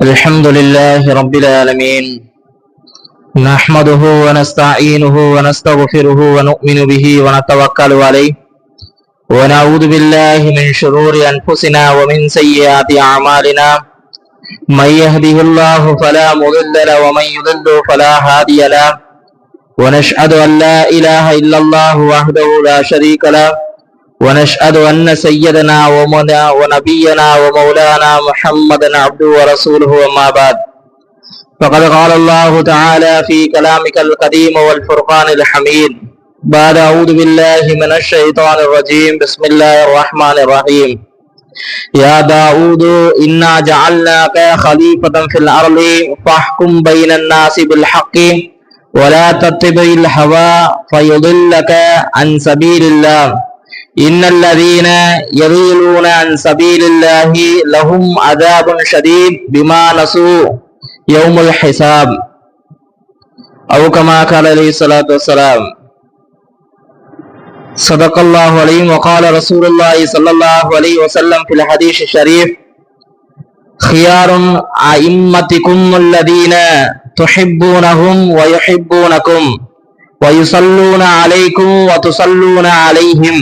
الحمد لله رب العالمين نحمده ونستعينه ونستغفره ونؤمن به ونتوكل عليه ونعوذ بالله من شرور أنفسنا ومن سيئات أعمالنا من يهده الله فلا مضل له ومن يضلل فلا هادي له ونشهد أن لا إله إلا الله وحده لا شريك له ونشهد أن سيدنا ونبينا ومولانا محمدا عبده ورسوله وما بعد فقد قال الله تعالى في كلامك القديم والفرقان الحميد بعد أعوذ بالله من الشيطان الرجيم بسم الله الرحمن الرحيم يا داود إنا جعلناك خليفة في الأرض فاحكم بين الناس بالحق ولا تتبع الهوى فيضلك عن سبيل الله إن الذين يضلون عن سبيل الله لهم عذاب شديد بما نسوا يوم الحساب أو كما قال عليه الصلاة والسلام صدق الله عليه وقال رسول الله صلى الله عليه وسلم في الحديث الشريف خيار أئمتكم الذين تحبونهم ويحبونكم ويصلون عليكم وتصلون عليهم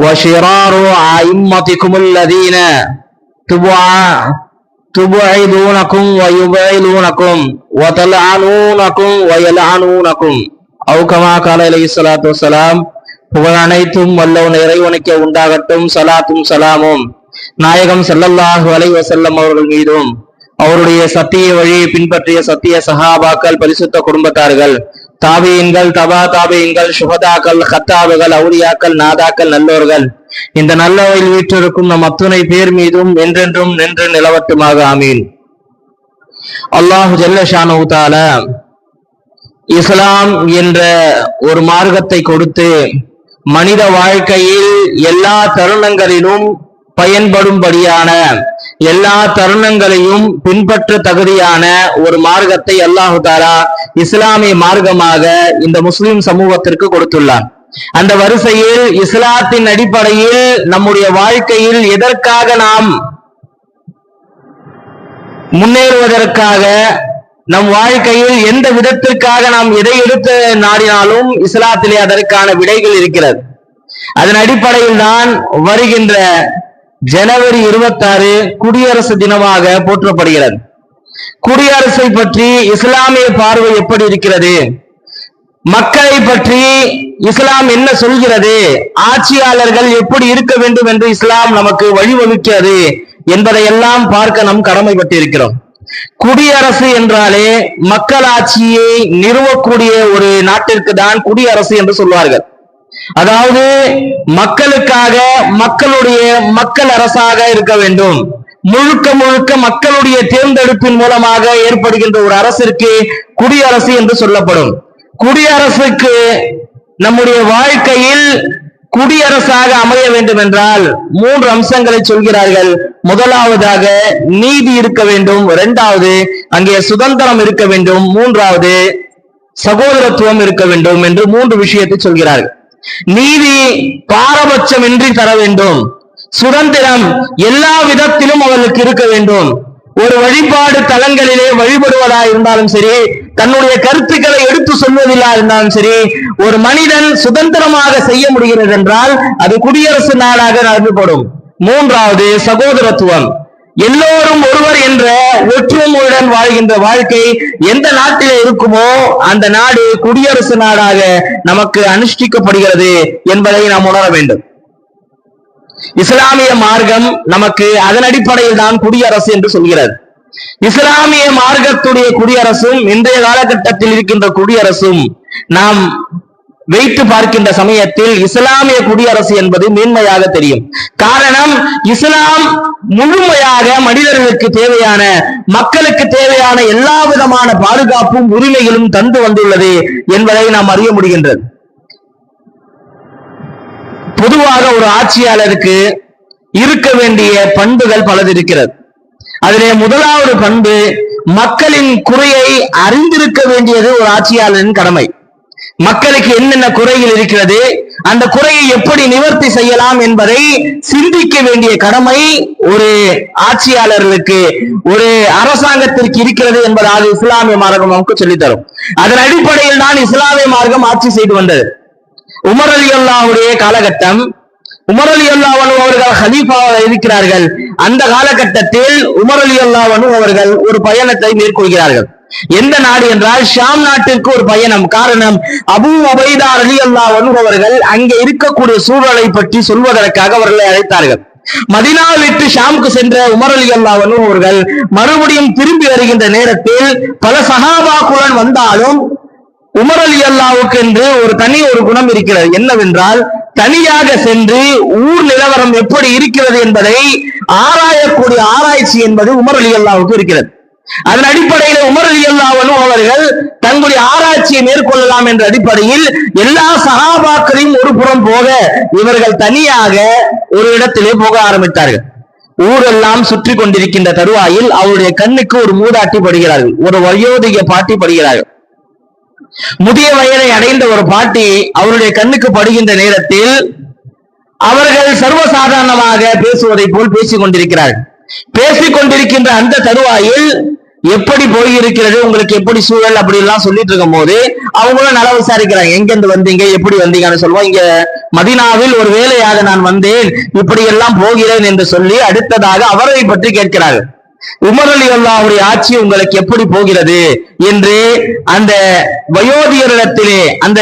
وشرار أئمتكم الذين تبعدونكم ويبعدونكم وتلعنونكم ويلعنونكم أو كما قال عليه الصلاة والسلام புகழ் அனைத்தும் வல்லவன் இறைவனுக்கே உண்டாகட்டும். சலாத்தும் சலாமும் நாயகம் ஸல்லல்லாஹு அலைஹி வஸல்லம் அவர்கள் மீதும் அவருடைய சத்திய வழியை பின்பற்றிய சத்திய சஹாபாக்கள், பரிசுத்த குடும்பத்தார்கள், தாபியீன்கள், தபா தாபியீன்கள், சுஹதாக்கள், ஹத்தாபுகள், அவுலியாக்கள், நாதாக்கள், நல்லோர்கள், இந்த நல்ல வழியில் வீற்றிருக்கும் நம் அத்துணை பேர் மீதும் என்றென்றும் நின்று நிலவட்டுமாக. ஆமீன். அல்லாஹு ஜல்ல ஷானஹு தஆலா இஸ்லாம் என்ற ஒரு மார்க்கத்தை கொடுத்து மனித வாழ்க்கையில் எல்லா தருணங்களிலும் பயன்படும்படியான, எல்லா தருணங்களையும் பின்பற்ற தகுதியான ஒரு மார்க்கத்தை அல்லாஹு தஆலா இஸ்லாமிய மார்க்கமாக இந்த முஸ்லிம் சமூகத்திற்கு கொடுத்துள்ளார். அந்த வரிசையில் இஸ்லாத்தின் அடிப்படையில் நம்முடைய வாழ்க்கையில் எதற்காக நாம் முன்னேறுவதற்காக, நம் வாழ்க்கையில் எந்த விதத்திற்காக நாம் எதை எடுத்து நாடினாலும் இஸ்லாத்திலே அதற்கான விடைகள் இருக்கிறது. அதன் அடிப்படையில் தான் வருகின்ற ஜனவரி 26 குடியரசு தினமாக போற்றப்படுகிறது. குடியரசை பற்றி இஸ்லாமிய பார்வை எப்படி இருக்கிறது, மக்களை பற்றி இஸ்லாம் என்ன சொல்கிறது, ஆட்சியாளர்கள் எப்படி இருக்க வேண்டும் என்று இஸ்லாம் நமக்கு வழிவகுக்கிறது என்பதையெல்லாம் பார்க்க நாம் கடமைப்பட்டிருக்கிறோம். குடியரசு என்றாலே மக்களாட்சியை நிறுவக்கூடிய ஒரு நாட்டிற்கு தான் குடியரசு என்று சொல்வார்கள். அதாவது மக்களுக்காக, மக்களுடைய மக்கள் அரசாக இருக்க வேண்டும். முழுக்க முழுக்க மக்களுடைய தேர்ந்தெடுப்பின் மூலமாக ஏற்படுகின்ற ஒரு அரசிற்கு குடியரசு என்று சொல்லப்படும். குடியரசுக்கு நம்முடைய வாழ்க்கையில் குடியரசாக அமைய வேண்டும் என்றால் 3 அம்சங்களை சொல்கிறார்கள். முதலாவதாக நீதி இருக்க வேண்டும், இரண்டாவது அங்கே சுதந்திரம் இருக்க வேண்டும், மூன்றாவது சகோதரத்துவம் இருக்க வேண்டும் என்று 3 விஷயத்தை சொல்கிறார்கள். நீதி பாரபட்சமின்றி தர வேண்டும், சுதந்திரம் எல்லா விதத்திலும் அவர்களுக்கு இருக்க வேண்டும். ஒரு வழிபாடு தலங்களிலே வழிபடுவதா இருந்தாலும் சரி, தன்னுடைய கருத்துக்களை எடுத்து சொல்வதில்லா இருந்தாலும் சரி, ஒரு மனிதன் சுதந்திரமாக செய்ய முடிகிறது என்றால் அது குடியரசு நாடாக நடத்தப்படும். மூன்றாவது சகோதரத்துவம். எல்லோரும் ஒருவர் என்ற ஒற்றுமையுடன் வாழ்கின்ற வாழ்க்கை எந்த நாட்டிலே இருக்குமோ அந்த நாடு குடியரசு நாடாக நமக்கு அனுஷ்டிக்கப்படுகிறது என்பதை நாம் உணர வேண்டும். இஸ்லாமிய மார்க்கம் நமக்கு அதன் அடிப்படையில் தான் குடியரசு என்று சொல்கிறது. இஸ்லாமிய மார்க்கத்துடைய குடியரசும் இன்றைய காலகட்டத்தில் இருக்கின்ற குடியரசும் நாம் வைத்து பார்க்கின்ற சமயத்தில் இஸ்லாமிய குடியரசு என்பது மேன்மையாக தெரியும். காரணம், இஸ்லாம் முழுமையாக மனிதர்களுக்கு தேவையான, மக்களுக்கு தேவையான எல்லா விதமான பாதுகாப்பும் உரிமைகளும் தந்து வந்துள்ளது என்பதை நாம் அறிய முடிகின்றது. பொதுவாக ஒரு ஆட்சியாளருக்கு இருக்க வேண்டிய பண்புகள் பலது இருக்கிறது. அதிலே முதலாவது பண்பு, மக்களின் குறையை அறிந்திருக்க வேண்டியது ஒரு ஆட்சியாளரின் கடமை. மக்களுக்கு என்னென்ன குறைகள் இருக்கிறது, அந்த குறையை எப்படி நிவர்த்தி செய்யலாம் என்பதை சிந்திக்க வேண்டிய கடமை ஒரு ஆட்சியாளர்களுக்கு, ஒரு அரசாங்கத்திற்கு இருக்கிறது என்பதாக இஸ்லாமிய மார்க்கம் நமக்கு சொல்லித்தரும். அதன் அடிப்படையில் தான் இஸ்லாமிய மார்க்கம் ஆட்சி செய்து வந்தது. உமர் ரலியல்லாஹுடைய காலகட்டம், உமர் ரலியல்லாஹு அன்ஹு அவர்கள் ஹலீஃபாவாக இருக்கிறார்கள். அந்த காலகட்டத்தில் உமர் ரலியல்லாஹு அன்ஹு அவர்கள் ஒரு பயணத்தை மேற்கொள்கிறார்கள். எந்த நாடு என்றால் ஷாம் நாட்டிற்கு ஒரு பயணம். காரணம், அபூ உபைதா ரலியல்லாஹு அன்ஹு அவர்கள் அங்கே இருக்கக்கூடிய சூழலை பற்றி சொல்வதற்காக அவர்களை அழைத்தார்கள். மதீனாவை விட்டு ஷாமுக்கு சென்ற உமர் ரலியல்லாஹு அன்ஹு அவர்கள் மறுபடியும் திரும்பி வருகின்ற நேரத்தில் பல சஹாபாக்களுடன் வந்தாலும் உமர் ரலியல்லாஹுவுக்கு என்று ஒரு தனி ஒரு குணம் இருக்கிறது. என்னவென்றால், தனியாக சென்று ஊர் நிலவரம் எப்படி இருக்கிறது என்பதை ஆராயக்கூடிய ஆராய்ச்சி என்பது உமர் ரலியல்லாஹுவுக்கு இருக்கிறது. அதன் அடிப்படையில் உமர் ரலியல்லாஹு அன்ஹு அவர்கள் தங்களுடைய ஆராய்ச்சியை மேற்கொள்ளலாம் என்ற அடிப்படையில் எல்லா சஹாபாக்களையும் ஒரு புறம் போக இவர்கள் தனியாக ஒரு இடத்திலே போக ஆரம்பித்தார்கள். ஊரெல்லாம் சுற்றி கொண்டிருக்கின்ற தருவாயில் அவருடைய கண்ணுக்கு ஒரு மூதாட்டி படுகிறார்கள், ஒரு வயோதிக பாட்டி படுகிறார்கள். முதிய வயதை அடைந்த ஒரு பாட்டி அவருடைய கண்ணுக்கு படுகின்ற நேரத்தில் அவர்கள் சர்வசாதாரணமாக பேசுவதை போல் பேசிக் கொண்டிருக்கிறார்கள். பேசிக் கொண்டிருக்கின்ற அந்த தருவாயில் எப்படி போயிருக்கிறது, உங்களுக்கு எப்படி சூழல் அப்படி எல்லாம் சொல்லிட்டு இருக்கும் போது அவங்களும் நல விசாரிக்கிறாங்க. எங்கிருந்து வந்தீங்க, எப்படி வந்தீங்கன்னு சொல்லுவோம். இங்க மதீனாவில் ஒரு வேலையாக நான் வந்தேன், இப்படி எல்லாம் போகிறேன் என்று சொல்லி அடுத்ததாக அவரை பற்றி கேட்கிறார்கள். உமர் ரலியல்லாஹுடைய ஆட்சி உங்களுக்கு எப்படி போகிறது என்று அந்த வயோதிகரிடத்திலே, அந்த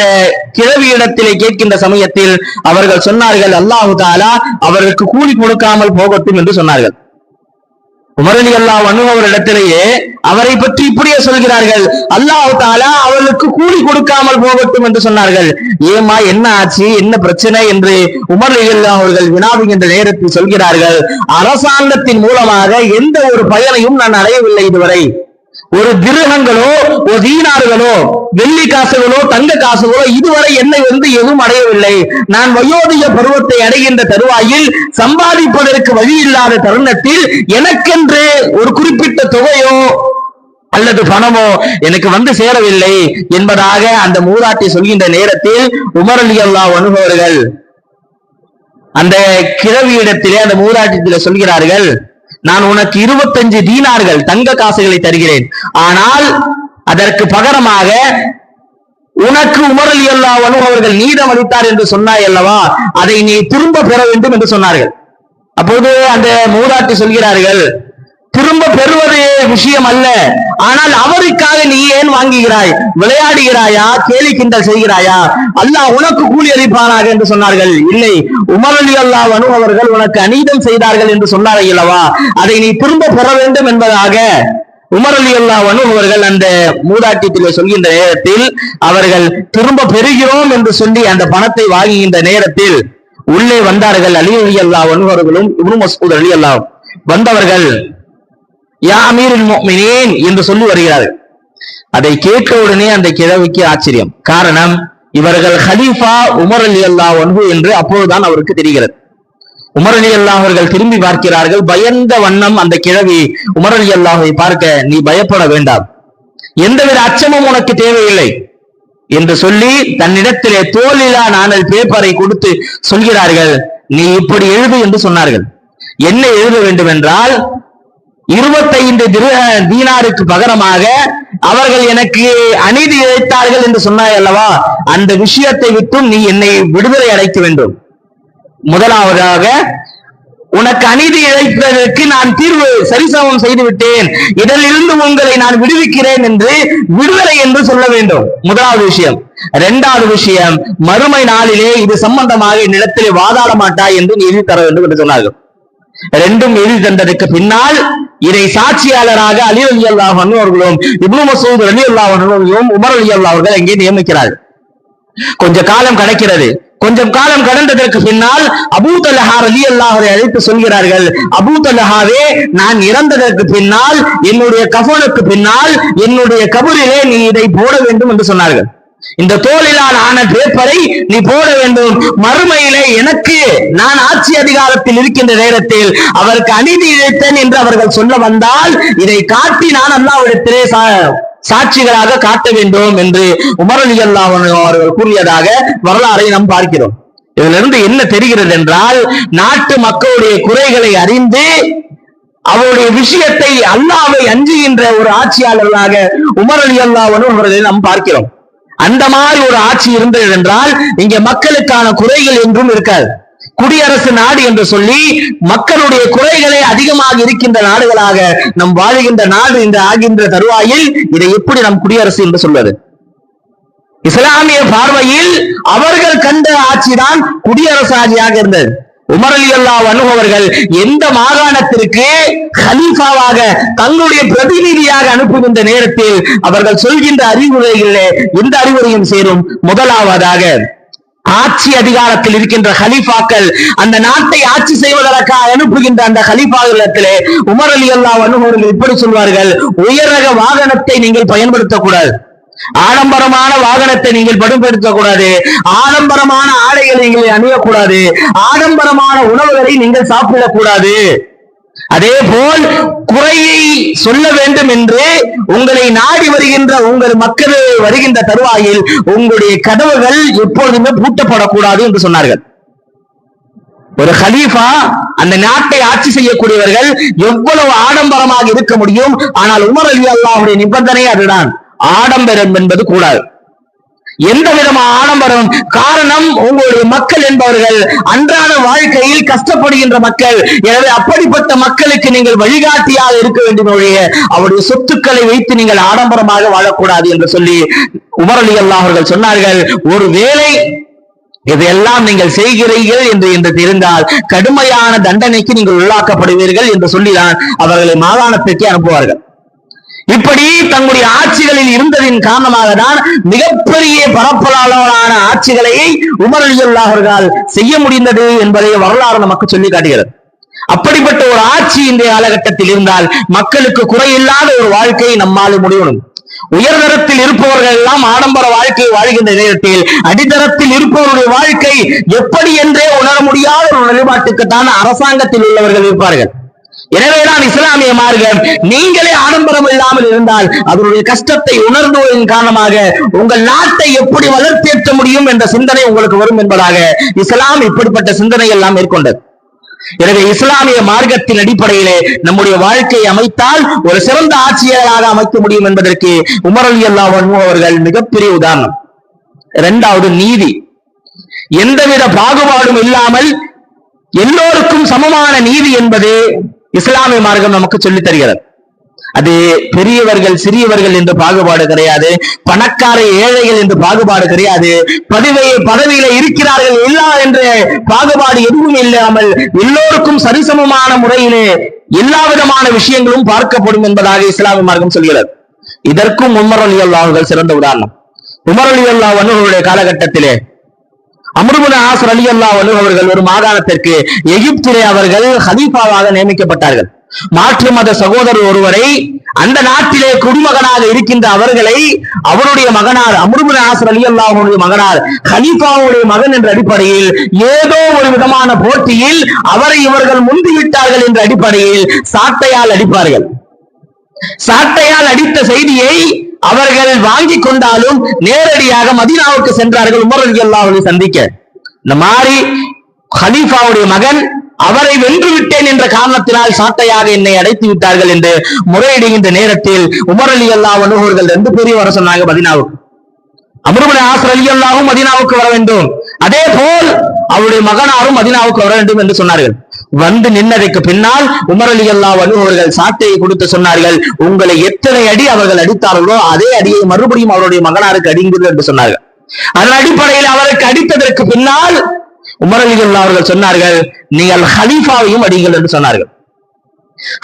கிழவியிடத்திலே கேட்கின்ற சமயத்தில் அவர்கள் சொன்னார்கள், அல்லாஹு தஆலா அவர்களுக்கு கூலி கொடுக்காமல் போகட்டும் என்று சொன்னார்கள். உமர் ரலியல்லாஹு அன்ஹு அவரிடத்திலேயே அவரை பற்றி இப்படியே சொல்கிறார்கள், அல்லாஹ் தஆலா அவர்களுக்கு கூலி கொடுக்காமல் போகட்டும் என்று சொன்னார்கள். ஏமா, என்ன ஆச்சு, என்ன பிரச்சனை என்று உமர் ரலியல்லாஹு அவர்கள் வினாவுகின்ற நேரத்தில் சொல்கிறார்கள், அரசாங்கத்தின் மூலமாக எந்த ஒரு பயனையும் நான் அடையவில்லை இதுவரை. ஒரு திர்ஹங்களோ, ஒரு தீனார்களோ, வெள்ளி காசுகளோ, தங்க காசுகளோ இதுவரை என்னை எதுவும் அடையவில்லை. நான் வயோதிக பருவத்தை அடைகின்ற தருவாயில் சம்பாதிப்பதற்கு வழி இல்லாத தருணத்தில் எனக்கென்று ஒரு குறிப்பிட்ட தொகையோ அல்லது பணமோ எனக்கு சேரவில்லை என்பதாக அந்த மூதாட்டி சொல்கின்ற நேரத்தில் உமர் ரலியல்லாஹு அன்ஹு அவர்கள் அந்த கிழவியிடத்திலே, அந்த மூதாட்டியிலே சொல்கிறார்கள், நான் உனக்கு 25 தீனார்கள் தங்க காசுகளை தருகிறேன், ஆனால் அதற்கு பகரமாக உனக்கு உமர் ரலியல்லாஹு அன்ஹு அவர்கள் நீதம் அளித்தார் என்று சொன்னாய் அல்லவா, அதை நீ திரும்ப பெற வேண்டும் என்று சொன்னார்கள். அப்போது அந்த மூதாட்டி சொல்கிறார்கள், திரும்ப பெறுவது விஷயம் அல்ல, ஆனால் அவருக்காக நீ ஏன் வாங்குகிறாய், விளையாடுகிறாயா, கேலி கிண்டல் செய்கிறாயா, அல்லாஹ் உனக்கு கூலி அளிப்பானாக என்று சொன்னார்கள். இல்லை, உமர் ரலியல்லாஹு அன்ஹு அவர்கள் உனக்கு அநீதம் செய்தார்கள் என்று சொன்னார்கள் அல்லவா, அதை நீ திரும்ப பெற வேண்டும் என்பதாக உமர் ரலியல்லாஹு அன்ஹு அவர்கள் அந்த மூதாட்டியத்திலே சொல்கின்ற நேரத்தில் அவர்கள் திரும்ப பெறுகிறோம் என்று சொல்லி அந்த பணத்தை வாங்குகின்ற நேரத்தில் உள்ளே வந்தார்கள் அலி ரலியல்லாஹு அன்ஹு அவர்களும் இப்னு மஸ்ஊத் ரலியல்லாஹு வந்தவர்கள் யா அமீருல் முஃமினீன் என்று சொல்லி வருகிறார்கள். அதை கேட்ட உடனே அந்த கிழவிக்கு ஆச்சரியம். காரணம், இவர்கள் ஹலீஃபா உமர் ரலியல்லாஹு அன்ஹு என்று அப்போதுதான் அவருக்கு தெரிகிறது. உமர் ரலியல்லாஹு அவர்கள் திரும்பி பார்க்கிறார்கள். பயந்த வண்ணம் அந்த கிழவி உமர் ரலியல்லாஹுவை பார்க்க, நீ பயப்பட வேண்டாம், எந்தவித அச்சமும் உனக்கு தேவையில்லை என்று சொல்லி தன்னிடத்திலே தோலிலா நாணல் பேப்பரை கொடுத்து சொல்கிறார்கள், நீ இப்படி எழுது என்று சொன்னார்கள். என்ன எழுத வேண்டும் என்றால், 25 தீனாருக்கு பகரமாக அவர்கள் எனக்கு அநீதி இழைத்தார்கள் என்று சொன்னாய் அல்லவா, அந்த விஷயத்தை விட்டும் நீ என்னை விடுதலை அடைக்க வேண்டும். முதலாவதாக, உனக்கு அநீதி இழைப்பதற்கு நான் தீர்வு சரிசமம் செய்து விட்டேன், இதிலிருந்து உங்களை நான் விடுவிக்கிறேன் என்று விடுதலை என்று சொல்ல வேண்டும். முதலாவது விஷயம். இரண்டாவது விஷயம், மறுமை நாளிலே இது சம்பந்தமாக என்னிடத்திலே வாதாட மாட்டாய் என்று நீ எழுதி தர வேண்டும் என்று சொன்னார்கள். ரெண்டும் எழுதி தந்ததுக்கு பின்னால் இதை சாட்சியாளராக அலி ரலியல்லாஹு அன்ஹு அவர்களும் இப்னு மஸ்ஊத் ரலியல்லாஹு அன்ஹு அவர்களும் உமர் ரலியல்லாஹு அவர்கள் அங்கே நியமிக்கிறார்கள். கொஞ்ச காலம் கடக்கிறது. கொஞ்சம் காலம் கடந்ததற்கு பின்னால் அபூ தல்ஹா ரலியல்லாஹு அன்ஹு அழைத்து சொல்கிறார்கள், அபூ தல்ஹாவே, நான் இறந்ததற்கு பின்னால் என்னுடைய கஃபனுக்கு பின்னால் என்னுடைய கபரிலே நீ இதை போட வேண்டும் என்று சொன்னார்கள். இந்த தோலிலான ஆன பேப்பரை நீ போட வேண்டும். மறுமையிலே எனக்கு, நான் ஆட்சி அதிகாரத்தில் இருக்கின்ற நேரத்தில் அவருக்கு அநீதி இழைத்தேன் என்று அவர்கள் சொல்ல வந்தால் இதை காட்டி நான் அல்லாஹ்விடத்திலே சாட்சிகளாக காட்ட வேண்டும் என்று உமர் ரலியல்லாஹு அன்ஹு அவர்கள் கூறியதாக வரலாறை நாம் பார்க்கிறோம். இதிலிருந்து என்ன தெரிகிறது என்றால், நாட்டு மக்களுடைய குறைகளை அறிந்து அவருடைய விஷயத்தை அல்லாஹ்வை அஞ்சுகின்ற ஒரு ஆட்சியாளர்களாக உமர் ரலியல்லாஹு அன்ஹு அவர்களை நாம் பார்க்கிறோம். அந்த மாதிரி ஒரு ஆட்சி இருந்தது என்றால் இங்க மக்களுக்கான குறைகள் என்றும் இருக்காது. குடியரசு நாடு என்று சொல்லி மக்களுடைய குறைகளை அதிகமாக இருக்கின்ற நாடுகளாக நம் வாழுகின்ற நாடு என்று ஆகின்ற தருவாயில் இதை எப்படி நம் குடியரசு என்று சொல்வது? இஸ்லாமிய பார்வையில் அவர்கள் கண்ட ஆட்சிதான் குடியரசு ஆட்சியாக இருந்தது. உமர் ரலியல்லாஹு அன்ஹு அவர்கள் எந்த மாகாணத்திற்கு கலீஃபாவாக தங்களுடைய பிரதிநிதியாக அனுப்புகின்ற நேரத்தில் அவர்கள் சொல்கின்ற அறிவுரைகளிலே இந்த அறிவுரையும் சேரும். முதலாவதாக, ஆட்சி அதிகாரத்தில் இருக்கின்ற கலீஃபாக்கள் அந்த நாட்டை ஆட்சி செய்வதற்காக அனுப்புகின்ற அந்த கலீஃபாக்களிடத்திலே உமர் ரலியல்லாஹு அன்ஹு அவர்கள் இப்படி சொல்வார்கள், உயர் ரக வாகனத்தை நீங்கள் பயன்படுத்தக்கூடாது, ஆடம்பரமான வாகனத்தை நீங்கள் பயன்படுத்தக்கூடாது, ஆடம்பரமான ஆடைகளை நீங்கள் அணியக்கூடாது, ஆடம்பரமான உணவுகளை நீங்கள் சாப்பிடக்கூடாது. அதே போல் குறையை சொல்ல வேண்டும் என்று உங்களை நாடி வருகின்ற உங்கள் மக்கள் வருகின்ற தருவாயில் உங்களுடைய கதவுகள் எப்பொழுதுமே பூட்டப்படக்கூடாது என்று சொன்னார்கள். ஒரு கலீஃபா, அந்த நாட்டை ஆட்சி செய்யக்கூடியவர்கள் எவ்வளவு ஆடம்பரமாக இருக்க முடியும், ஆனால் உமர் ரலியல்லாஹுடைய நிபந்தனை அதுதான், ஆடம்பரம் என்பது கூடாது. எந்த விதமான ஆடம்பரம்? காரணம், உங்களுடைய மக்கள் என்பவர்கள் அன்றாட வாழ்க்கையில் கஷ்டப்படுகின்ற மக்கள். எனவே அப்படிப்பட்ட மக்களுக்கு நீங்கள் வழிகாட்டியாக இருக்க வேண்டும் ஒழிய அவருடைய சொத்துக்களை வைத்து நீங்கள் ஆடம்பரமாக வாழக்கூடாது என்று சொல்லி உமர் ரலியல்லாஹு அவர்கள் சொன்னார்கள். ஒருவேளை இதையெல்லாம் நீங்கள் செய்கிறீர்கள் என்று தெரிந்தால் கடுமையான தண்டனைக்கு நீங்கள் உள்ளாக்கப்படுவீர்கள் என்று சொல்லிதான் அவர்களை மாகாணத்திற்கு அனுப்புவார்கள். இப்படி தங்களுடைய ஆட்சிகளில் இருந்ததின் காரணமாக தான் மிகப்பெரிய பரப்பளவான ஆட்சிகளை உமர் ரலியல்லாஹு அவர்கள் செய்ய முடிந்தது என்பதை வரலாறு நமக்கு சொல்லி காட்டுகிறது. அப்படிப்பட்ட ஒரு ஆட்சி இன்றைய காலகட்டத்தில் இருந்தால் மக்களுக்கு குறையில்லாத ஒரு வாழ்க்கையை நம்மால் முடியும். உயர்தரத்தில் இருப்பவர்கள் எல்லாம் ஆடம்பர வாழ்க்கையை வாழ்கின்ற நேரத்தில் அடித்தரத்தில் இருப்பவருடைய வாழ்க்கை எப்படி என்றே உணர முடியாத ஒரு நிலைப்பாட்டுக்குத்தான் அரசாங்கத்தில் உள்ளவர்கள் இருப்பார்கள். எனவேதான் இஸ்லாமிய மார்க்கம் நீங்களே ஆடம்பரம் இல்லாமல் இருந்தால் அதனுடைய கஷ்டத்தை உணர்ந்ததன் காரணமாக உங்கள் நாட்டை எப்படி வளர்த்தேற்ற முடியும் என்ற சிந்தனை உங்களுக்கு வரும் என்பதாக இஸ்லாம் இப்படிப்பட்ட சிந்தனை எல்லாம் மேற்கொண்டது. எனவே இஸ்லாமிய மார்க்கத்தின் அடிப்படையிலே நம்முடைய வாழ்க்கையை அமைத்தால் ஒரு சிறந்த ஆட்சியாளராக அமைக்க முடியும் என்பதற்கு உமர் ரலியல்லாஹு அன்ஹு அவர்கள் மிகப்பெரிய உதாரணம். இரண்டாவது, நீதி. எந்தவித பாகுபாடும் இல்லாமல் எல்லோருக்கும் சமமான நீதி என்பது இஸ்லாமிய மார்க்கம் நமக்கு சொல்லித் தருகிறது. அது பெரியவர்கள் சிறியவர்கள் என்று பாகுபாடு கிடையாது, பணக்கார ஏழைகள் என்று பாகுபாடு கிடையாது, பதவியில இருக்கிறார்கள் இல்லா என்ற பாகுபாடு எதுவும் இல்லாமல் எல்லோருக்கும் சரிசமமான முறையிலே எல்லா விதமான விஷயங்களும் பார்க்கப்படும் என்பதாக இஸ்லாமிய மார்க்கம் சொல்கிறது. இதற்கும் உமர் ரலியல்லாஹு அவர்கள் சிறந்த உதாரணம். உமர் ரலியல்லாஹு அன்ஹுவுடைய காலகட்டத்திலே அம்ர் இப்னு ஆஸ் ரலியல்லாஹு அன்ஹு அவர்கள் ஒரு மாகாணத்திற்கு எகிப்திலே அவர்கள் கலீஃபாவாக நியமிக்கப்பட்டார்கள். மாற்று மத சகோதரர் ஒருவரை அந்த நாட்டிலே குடிமகனாக இருக்கின்ற அவர்களை அவருடைய மகனார் அம்ர் இப்னு ஆஸ் ரலியல்லாஹு அன்ஹுவுடைய மகனார் கலீஃபாவுடைய மகன் என்ற அடிப்படையில் ஏதோ ஒரு விதமான போட்டியில் அவரை இவர்கள் முந்திவிட்டார்கள் என்ற அடிப்படையில் சாட்டையால் அடிப்பார்கள். சாட்டையால் அடித்த செய்தியை அவர்கள் வாங்கி கொண்டாலும் நேரடியாக மதீனாவுக்கு சென்றார்கள் உமர் ரலியல்லாஹு அன்ஹு சந்திக்க. இந்த மாதிரி கலீஃபாவுடைய மகன் அவரை வென்று விட்டேன் என்ற காரணத்தினால் சாட்டையாக என்னை அடைத்து விட்டார்கள் என்று முறையிடுகின்ற நேரத்தில் உமர் ரலியல்லாஹு அன்ஹு அவர்கள் 2 பேரையும் வர சொன்னாங்க மதீனாவுக்கு. அம்ர் இப்னு ஆஸ் ரலியல்லாஹு மதீனாவுக்கு வர வேண்டும், அதே போல் அவருடைய மகனாரும் மதீனாவுக்கு வர வேண்டும் என்று சொன்னார்கள். வந்து நின்னதைக்கு பின்னால் உமர் ரலியல்லாஹு அன்ஹு அவர்கள் சாட்டையை கொடுத்து சொன்னார்கள், உங்களை எத்தனை அடி அவர்கள் அடித்தார்களோ அதே அடியை மறுபடியும் அவருடைய மகனாருக்கு அடிங்கள் என்று சொன்னார்கள். அதன் அடிப்படையில் அவருக்கு அடித்ததற்கு பின்னால் உமர் ரலியல்லாஹு அவர்கள் சொன்னார்கள், நீங்கள் கலீஃபாவையும் அடிங்கள் என்று சொன்னார்கள்.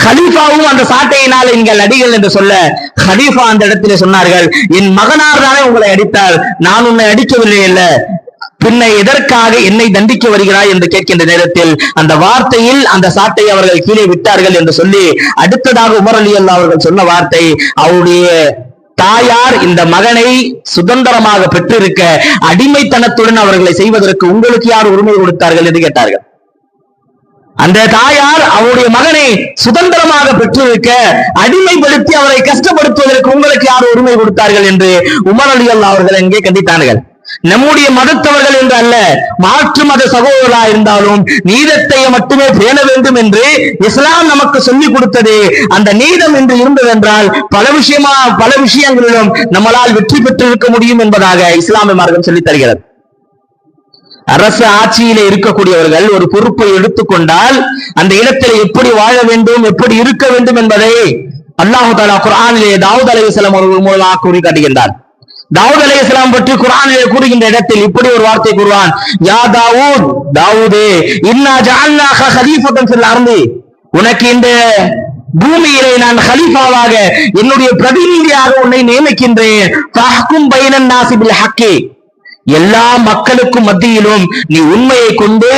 கலீஃபாவும் அந்த சாட்டையினால் நீங்கள் அடிகள் என்று சொல்ல கலீஃபா அந்த இடத்திலே சொன்னார்கள், என் மகனார் தானே உங்களை அடித்தார், நான் உன்னை அடிக்கவில்லை அல்ல, பின்ன எதற்காக என்னை தண்டிக்க வருகிறாய் என்று கேட்கின்ற நேரத்தில் அந்த வார்த்தையில் அந்த சாட்டை அவர்கள் கீழே விட்டார்கள் என்று சொல்லி அடுத்ததாக உமர் ரலியல்லாஹு அவர்கள் சொன்ன வார்த்தை, அவருடைய தாயார் இந்த மகனை சுதந்திரமாக பெற்றிருக்க அடிமைத்தனத்துடன் அவர்களை செய்வதற்கு உங்களுக்கு யார் உரிமை கொடுத்தார்கள் என்று கேட்டார்கள். அந்த தாயார் அவருடைய மகனை சுதந்திரமாக பெற்றிருக்க அடிமைப்படுத்தி அவரை கஷ்டப்படுத்துவதற்கு உங்களுக்கு யார் உரிமை கொடுத்தார்கள் என்று உமர் ரலியல்லாஹு அவர்கள் எங்கே கண்டித்தார்கள். நம்முடைய மதத்தவர்கள் என்று அல்ல, மாற்று மத சகோதரர்களா இருந்தாலும் நீதத்தை மட்டுமே பேண வேண்டும் என்று இஸ்லாம் நமக்கு சொல்லிக் கொடுத்தது. அந்த நீதம் என்று இருந்ததென்றால் பல விஷயங்களிலும் நம்மளால் வெற்றி பெற்றிருக்க முடியும் என்பதாக இஸ்லாமிய மார்க்கம் சொல்லித் தருகிறது. அரசு ஆட்சியிலே இருக்கக்கூடியவர்கள் ஒரு பொறுப்பை எடுத்துக்கொண்டால் அந்த இடத்தில் எப்படி வாழ வேண்டும், எப்படி இருக்க வேண்டும் என்பதை அல்லாஹு தஆலா குர்ஆனிலே தாவூத் அலைஹிஸ்ஸலாம் அவர்கள் மூலமாக கூறி காட்டுகின்றார். தாவூத் அலைஹிஸ்ஸலாம் பற்றி குர்ஆனிலே கூறுகின்ற இடத்தில் இப்படி ஒரு வார்த்தை கூறுவான், யா தாவூத், தாவூதே, இன்னா ஜஅல்னாக கலீஃபத்தன் ஃபில் அர்தி, உனக்கு இந்த பூமியிலே நான் கலீஃபாவாக என்னுடைய பிரதிநிதியாக உன்னை நியமிக்கின்றேன். ஃபஹ்கும் பைனன் நாஸி பில் ஹக்கி, எல்லா மக்களுக்கும் மத்தியிலும் நீ உண்மையை கொண்டு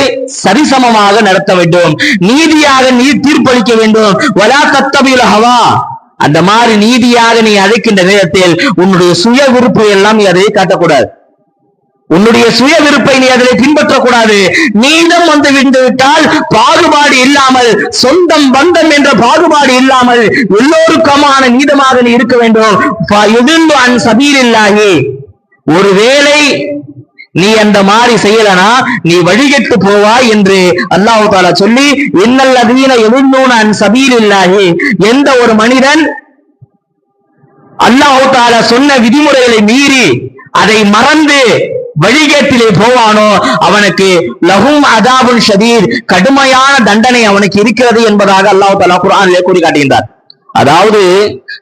சரிசமமாக நடத்த வேண்டும், நீதியாக நீ தீர்ப்பளிக்க வேண்டும். வலா தத்தபில் ஹவா, அந்த மாதிரி நீதியாக நீ அழைக்கின்ற நேரத்தில் உன்னுடைய சுய விருப்பை எல்லாம் நீ அதை காட்டக்கூடாது, உன்னுடைய சுய விருப்பை நீ அதனை பின்பற்றக்கூடாது. நீதம் வந்து விட்டால் பாகுபாடு இல்லாமல், சொந்தம் பந்தம் என்ற பாகுபாடு இல்லாமல் எல்லோருக்குமான நீதமாக நீ இருக்க வேண்டும். ஒருவேளை நீ அந்த மாதிரி செய்யலனா நீ வழிகட்டு போவாய் என்று அல்லாஹ் தஆலா சொல்லி, இன்னல்லதீன யதுல்லூன அன் சபீலில்லாஹி, எந்த ஒரு மனிதன் அல்லாஹ் தஆலா சொன்ன விதிமுறைகளை மீறி அதை மறந்து வழிகேட்டிலே போவானோ அவனுக்கு லஹும் அதாபுன் ஷதீத், கடுமையான தண்டனை அவனுக்கு இருக்கிறது என்பதாக அல்லாஹ் தஆலா குர்ஆனிலே கூறி காட்டுகின்றார். அதாவது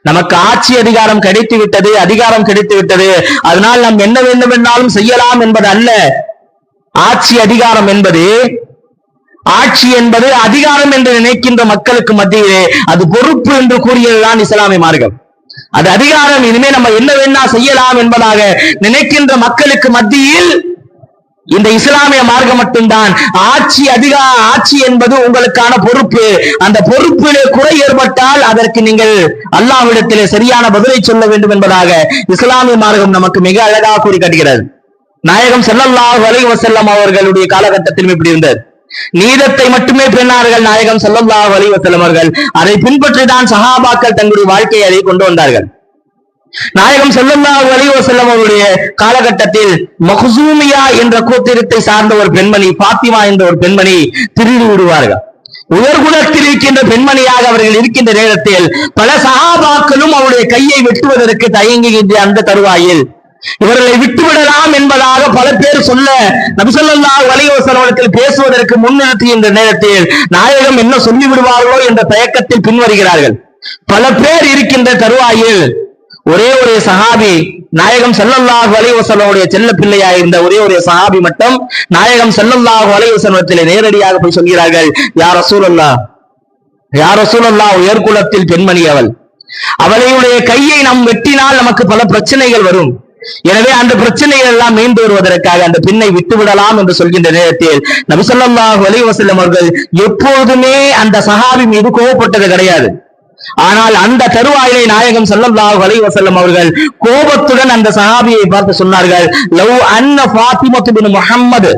நமக்கு ஆட்சி அதிகாரம் கிடைத்து விட்டது, அதிகாரம் கிடைத்து விட்டது, அதனால் நாம் என்ன வேண்டும் என்றாலும் செய்யலாம் என்பது அல்ல. ஆட்சி அதிகாரம் என்பது, ஆட்சி என்பது அதிகாரம் என்று நினைக்கின்ற மக்களுக்கு மத்தியிலே அது பொறுப்பு என்று கூறியதுதான் இஸ்லாமிய மார்க்கம். அது அதிகாரம், இனிமே நம்ம என்ன வேணா செய்யலாம் என்பதாக நினைக்கின்ற மக்களுக்கு மத்தியில் இந்த இஸ்லாமிய மார்க்கம் மட்டும்தான் ஆட்சி என்பது உங்களுக்கான பொறுப்பு. அந்த பொறுப்பிலே குறை ஏற்பட்டால் அதற்கு நீங்கள் அல்லாஹ்விடத்திலே சரியான பதிலை சொல்ல வேண்டும் என்பதாக இஸ்லாமிய மார்க்கம் நமக்கு மிக அழகாக கூறி காட்டுகிறது. நாயகம் ஸல்லல்லாஹு அலைஹி வஸல்லம் அவர்களுடைய காலகட்டத்திலும் இப்படி இருந்தது. நீதத்தை மட்டுமே பெண்ணார்கள் நாயகம் ஸல்லல்லாஹு அலைஹி வஸல்லம் அவர்கள். அதை பின்பற்றிதான் சஹாபாக்கள் தங்களுடைய வாழ்க்கையை அதை கொண்டு வந்தார்கள். நாயகம் ஸல்லல்லாஹு அலைஹி வஸல்லம் அவருடைய காலகட்டத்தில் மக்சூமியா என்ற கோத்திரத்தை சார்ந்த ஒரு பெண்மணி, பாத்திமா என்ற ஒரு பெண்மணி திருடி விடுவார்கள். உயர்குலத்தில் இருக்கின்ற பெண்மணியாக அவர்கள் இருக்கின்ற நேரத்தில் பல சஹாபாக்களும் அவருடைய கையை வெட்டுவதற்கு தயங்குகின்ற அந்த தருவாயில் இவர்களை விட்டுவிடலாம் என்பதாக பல பேர் சொல்ல நபி ஸல்லல்லாஹு அலைஹி வஸல்லம் பேசுவதற்கு முன்னிறுத்துகின்ற நேரத்தில் நாயகம் என்ன சொல்லி விடுவார்களோ என்ற தயக்கத்தில் பின்வருகிறார்கள். பல பேர் இருக்கின்ற தருவாயில் ஒரே ஒரு சஹாபி, நாயகம் ஸல்லல்லாஹு அலைஹி வஸல்லம் செல்ல பிள்ளையாக இருந்த ஒரே ஒரு சஹாபி மட்டும் நாயகம் ஸல்லல்லாஹு அலைஹி வஸல்லம் நேரடியாக போய் சொல்கிறார்கள், யா ரசூலல்லாஹ், யா ரசூலல்லாஹ், உயர்குலத்தில் பெண்மணி அவளுடைய கையை நாம் வெட்டினால் நமக்கு பல பிரச்சனைகள் வரும், எனவே அந்த பிரச்சனைகள் எல்லாம் மீண்டு வருவதற்காக அந்த பெண்ணை விட்டுவிடலாம் என்று சொல்கின்ற நேரத்தில் நபி ஸல்லல்லாஹு அலைஹி வஸல்லம் அவர்கள் எப்போதுமே அந்த சஹாபி மீது கோபப்பட்டது கிடையாது. ஆனால் அந்த தருவாயிலே நாயகம் ஸல்லல்லாஹு அலைஹி வஸல்லம் அவர்கள் கோபத்துடன் அந்த சஹாபியை பார்த்து சொன்னார்கள், லவ் அன்ன ஃபாத்திமத்து பின் முஹம்மது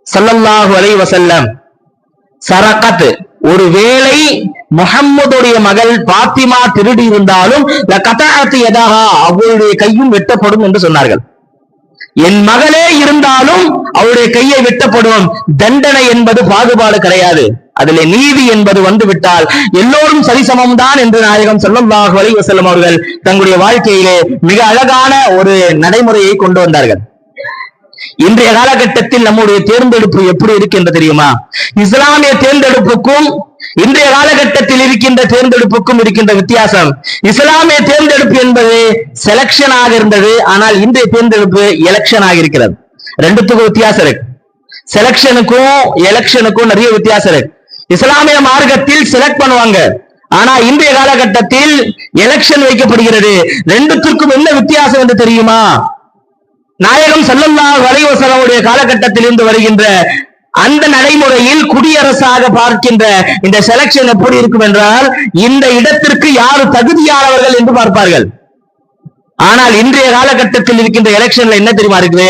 ஸல்லல்லாஹு அலைஹி வஸல்லம் சரகத், ஒருவேளை முஹம்மதுடைய மகள் பாத்திமா திருடி இருந்தாலும் லகதஅத் யதஹா, அவளுடைய கையும் வெட்டப்படும் என்று சொன்னார்கள். என் மகளே இருந்தாலும் அவருடைய கையை வெட்டப்படும். தண்டனை என்பது பாகுபாடு கிடையாது, அதிலே நீதி என்பது வந்துவிட்டால் எல்லோரும் சரிசமம் தான் என்று நாயகம் ஸல்லல்லாஹு அலைஹி வஸல்லம் அவர்கள் தங்களுடைய வாழ்க்கையிலே மிக அழகான ஒரு நடைமுறையை கொண்டு வந்தார்கள். இன்றைய காலகட்டத்தில் நம்முடைய தேர்ந்தெடுப்பு எப்படி இருக்கின்ற தெரியுமா? இஸ்லாமிய தேர்ந்தெடுப்புக்கும் இன்றைய காலகட்டத்தில் இருக்கின்ற தேர்ந்தெடுப்புக்கும் இருக்கின்ற வித்தியாசம். இஸ்லாமிய தேர்ந்தெடுப்பு என்பது செலக்ஷனாக இருந்தது, ஆனால் இன்றைய தேர்ந்தெடுப்பு எலெக்ஷனாக இருக்கிறது. ரெண்டுத்துக்கும் வித்தியாசம் இருக்கு. செலக்ஷனுக்கும் எலெக்ஷனுக்கும் நிறைய வித்தியாசம் இருக்கு. இஸ்லாமிய மார்க்கத்தில் செலக்ட் பண்ணுவாங்க, ஆனா இன்றைய காலகட்டத்தில் எலெக்ஷன் வைக்கப்படுகிறது. ரெண்டுத்திற்கும் என்ன வித்தியாசம் என்று தெரியுமா? நாயகம் ஸல்லல்லாஹு அலைஹி வஸல்லம் காலகட்டத்தில் இருந்து வருகின்ற அந்த நடைமுறையில் குடியரசாக பார்க்கின்ற இந்த செலக்ஷன் எப்படி இருக்கும் என்றால், இந்த இடத்திற்கு யார் தகுதியானவர்கள் என்று பார்ப்பார்கள். ஆனால் இன்றைய காலகட்டத்தில் இருக்கின்ற எலெக்ஷன்ல என்ன தெரியுமா இருக்குது?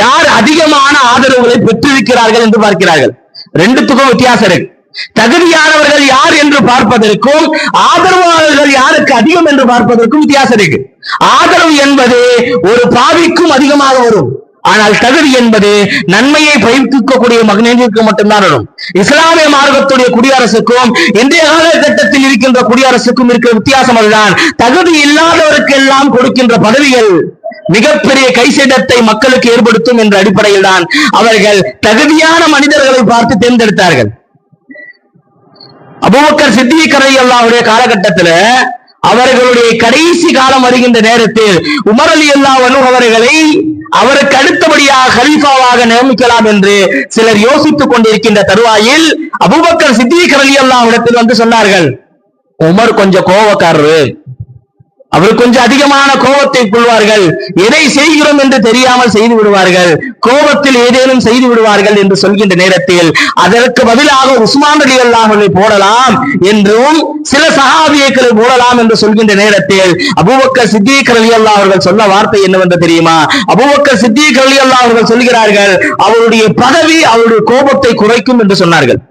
யார் அதிகமான ஆதரவுகளை பெற்றிருக்கிறார்கள் என்று பார்க்கிறார்கள். ரெண்டுத்துக்கும் வித்தியாசம் இருக்கு. தகுதியானவர்கள் யார் என்று பார்ப்பதற்கும் ஆதரவாளர்கள் யாருக்கு அதிகம் என்று பார்ப்பதற்கும் வித்தியாசம் இருக்கு. ஆதரவு என்பது ஒரு பாவிக்கும் அதிகமாக வரும், ஆனால் தகுதி என்பது நன்மையை பயிர்க்கக்கூடிய மகனிற்கு மட்டும்தான் வரும். இஸ்லாமிய மார்க்கத்துடைய குடியரசுக்கும் இன்றைய காலகட்டத்தில் இருக்கின்ற குடியரசுக்கும் இருக்கிற வித்தியாசம் அதுதான். தகுதி இல்லாதவருக்கு எல்லாம் கொடுக்கின்ற பதவிகள் மிகப்பெரிய கைசேதத்தை மக்களுக்கு ஏற்படுத்தும் என்ற அடிப்படையில் தான் அவர்கள் தகுதியான மனிதர்களை பார்த்து தேர்ந்தெடுத்தார்கள். அபூபக்கர் சித்திக் ரலியல்லாஹுடைய காலகட்டத்தில் அவர்களுடைய கடைசி காலம் வருகின்ற நேரத்தில் உமர் ரலியல்லாஹு அன்ஹு அவர்களை அவருக்கு அடுத்தபடியாக கலீஃபாவாக நியமிக்கலாம் என்று சிலர் யோசித்துக் கொண்டிருக்கின்ற தருவாயில் அபூபக்கர் சித்திக் ரலியல்லாஹு இடத்தில் வந்து சொன்னார்கள், உமர் கொஞ்சம் கோபக்காரரு, அவர் கொஞ்சம் அதிகமான கோபத்தை கொள்வார்கள், எதை செய்கிறோம் என்று தெரியாமல் செய்து விடுவார்கள், கோபத்தில் ஏதேனும் செய்து விடுவார்கள் என்று சொல்கின்ற நேரத்தில் அதற்கு பதிலாக உஸ்மான் ரலியல்லாஹு போடலாம் என்றும் சில சஹாபியக்களை போடலாம் என்று சொல்கின்ற நேரத்தில் அபூபக்கர் சித்திக் ரலியல்லாஹு அவர்கள் சொன்ன வார்த்தை என்னவென்று தெரியுமா? அபூபக்கர் சித்திக் ரலியல்லாஹு அவர்கள் சொல்கிறார்கள், அவருடைய பதவி அவருடைய கோபத்தை குறைக்கும் என்று சொன்னார்கள்.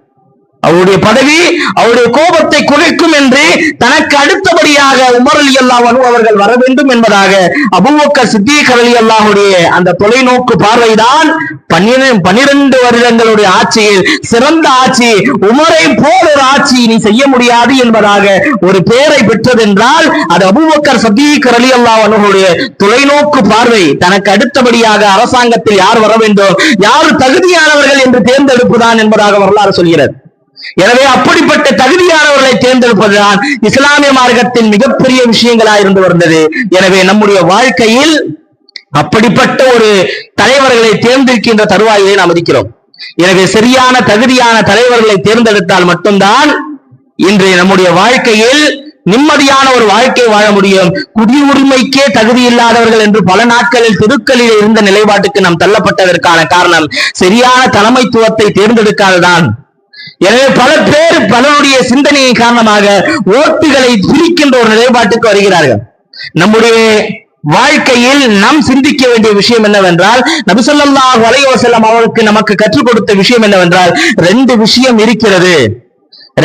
அவருடைய பதவி அவருடைய கோபத்தை குறைக்கும் என்று தனக்கு அடுத்தபடியாக உமர் ரலியல்லாஹு அன்ஹு அவர்கள் வர வேண்டும் என்பதாக அபூபக்கர் சித்திக் ரலியல்லாஹுடைய அந்த தொலைநோக்கு பார்வைதான் 12 வருடங்களுடைய ஆட்சியில் சிறந்த ஆட்சி, உமரை போல ஒரு ஆட்சி நீ செய்ய முடியாது என்பதாக ஒரு பெயரை பெற்றதென்றால் அது அபூபக்கர் சித்திக் ரலியல்லாஹு அன்ஹுடைய தொலைநோக்கு பார்வை. தனக்கு அடுத்தபடியாக அரசாங்கத்தில் யார் வர வேண்டும், யார் தகுதியானவர்கள் என்று தேர்ந்தெடுப்புதான் என்பதாக வரலாறு சொல்கிறது. எனவே அப்படிப்பட்ட தகுதியானவர்களை தேர்ந்தெடுப்பதுதான் இஸ்லாமிய மார்க்கத்தின் மிகப்பெரிய விஷயங்களாக இருந்து வந்தது. எனவே நம்முடைய வாழ்க்கையில் அப்படிப்பட்ட ஒரு தலைவர்களை தேர்ந்தெடுக்கின்ற தருவாயிலே நாம் இருக்கிறோம். எனவே சரியான தகுதியான தலைவர்களை தேர்ந்தெடுத்தால் மட்டும்தான் இன்று நம்முடைய வாழ்க்கையில் நிம்மதியான ஒரு வாழ்க்கை வாழ முடியும். குடியுரிமைக்கே தகுதி இல்லாதவர்கள் என்று பல நாட்களில் தெருக்களில் இருந்த நிலைப்பாட்டுக்கு நாம் தள்ளப்பட்டதற்கான காரணம் சரியான தலைமைத்துவத்தை தேர்ந்தெடுக்காததான். எனவே பல பேர் பலருடைய சிந்தனையின் காரணமாக ஓட்டுகளை பிரிக்கின்ற ஒரு நிலைப்பாட்டுக்கு வருகிறார்கள். நம்முடைய வாழ்க்கையில் நாம் சிந்திக்க வேண்டிய விஷயம் என்னவென்றால், நபி ஸல்லல்லாஹு அலைஹி வஸல்லம் அவருக்கு நமக்கு கற்றுக் கொடுத்த விஷயம் என்னவென்றால், 2 விஷயம் இருக்கிறது.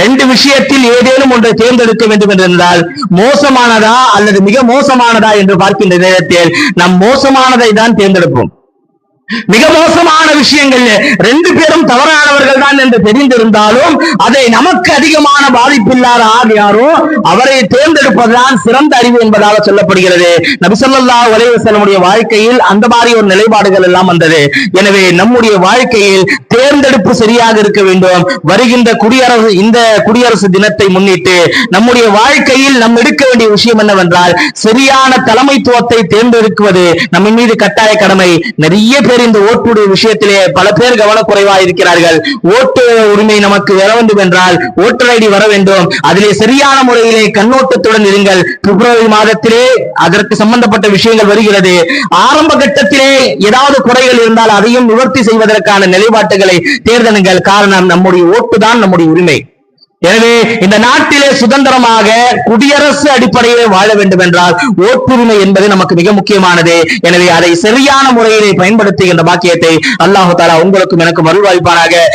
2 விஷயத்தில் ஏதேனும் ஒன்றை தேர்ந்தெடுக்க வேண்டும் என்றால் மோசமானதா அல்லது மிக மோசமானதா என்று பார்க்கின்ற நேரத்தில் நாம் மோசமானதை தான் தேர்ந்தெடுப்போம். மிக மோசமான விஷயங்கள் 2 பேரும் தவறானவர்கள் தான் என்று தெரிந்திருந்தாலும் அதை நமக்கு அதிகமான பாதிப்பில்லாத ஆள் யாரோ அவரை தேர்ந்தெடுப்பதுதான் சிறந்த அறிவு என்பதாக சொல்லப்படுகிறது. நபி ஸல்லல்லாஹு அலைஹி வஸல்லம் வாழ்க்கையில் அந்த மாதிரி ஒரு நிலைப்பாடுகள் எல்லாம் வந்தது. எனவே நம்முடைய வாழ்க்கையில் தேர்ந்தெடுப்பு சரியாக இருக்க வேண்டும். வருகின்ற இந்த குடியரசு தினத்தை முன்னிட்டு நம்முடைய வாழ்க்கையில் நாம் எடுக்க வேண்டிய விஷயம் என்னவென்றால், சரியான தலைமைத்துவத்தை தேர்ந்தெடுக்குவது நம்ம மீது கட்டாய கடமை. நிறைய பேர் இந்த ஓட்டுடைய விஷயத்திலே பல பேர் கவனக்குறைவாக இருக்கிறார்கள். ஓட்டு உரிமை நமக்கு வர வேண்டும் என்றால் ஓட்டர் ஐடி வர வேண்டும், அதிலே சரியான முறையிலே கண்ணோட்டத்துடன் இருங்கள். பிப்ரவரி மாதத்திலே அதற்கு சம்பந்தப்பட்ட விஷயங்கள் வருகிறது. ஆரம்ப கட்டத்திலே ஏதாவது குறைகள் இருந்தால் அதையும் நிவர்த்தி செய்வதற்கான நிலைப்பாட்டுகளை தேர்ந்தெடுங்கள். காரணம், நம்முடைய ஓட்டு தான் நம்முடைய உரிமை. எனவே இந்த நாட்டிலே சுதந்திரமாக குடியரசு அடிப்படையிலே வாழ வேண்டும் என்றால் ஓட்டுரிமை என்பது நமக்கு மிக முக்கியமானது. எனவே அதை சரியான முறையிலே பயன்படுத்துகின்ற பாக்கியத்தை அல்லாஹு தஆலா உங்களுக்கும் எனக்கும் அருள்வாய்ப்பானாக.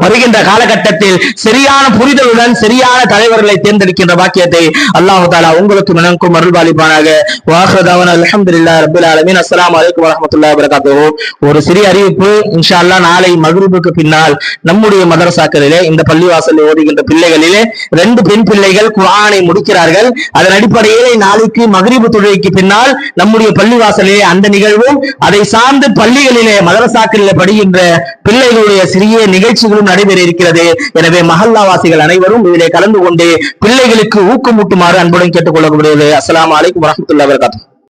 வருகின்ற காலகட்டத்தில் சரியான புரிதலுடன் சரியான தலைவர்களை தேர்ந்தெடுக்கின்ற பாக்கியத்தை அல்லாஹு தஆலா உங்களுக்கும் எனக்கும் அருள்வாய்ப்பானாக. வாஹிரு தஅவானா அல்ஹம்துலில்லாஹி ரப்பில் ஆலமீன். அஸ்ஸலாமு அலைக்கும் வரஹ்மத்துல்லாஹி வபரகாத்துஹு. ஒரு சிறிய அறிவிப்பு, இன்ஷா அல்லாஹ் நாளை மக்ரிபுக்கு பின்னால் நம்முடைய மதரசாக்களிலே இந்த பள்ளிவாசலில் ஓதுகின்ற பிள்ளைகளிலே 2 பெண் பிள்ளைகள் குர்ஆனை முடிக்கிறார்கள். அதன் அடிப்படையிலே நாளைக்கு மக்ரிபு தொழுகைக்கு பின்னால் நம்முடைய பள்ளிவாசலிலே அந்த நிகழ்வும் அதை சார்ந்து பள்ளிகளிலே மதரசாக்களிலே படிக்கின்ற பிள்ளைகளுடைய சிறிய நிகழ்ச்சிகளும் நடைபெற இருக்கிறது. எனவே மஹல்லாவாசிகள் அனைவரும் இதிலே கலந்து கொண்டு பிள்ளைகளுக்கு ஊக்கமூட்டுமாறு அன்புடன் கேட்டுக் கொள்ளப்படுகிறது. அஸ்ஸலாமு அலைக்கும் வரஹ்மத்துல்லாஹி வபரகாத்துஹு.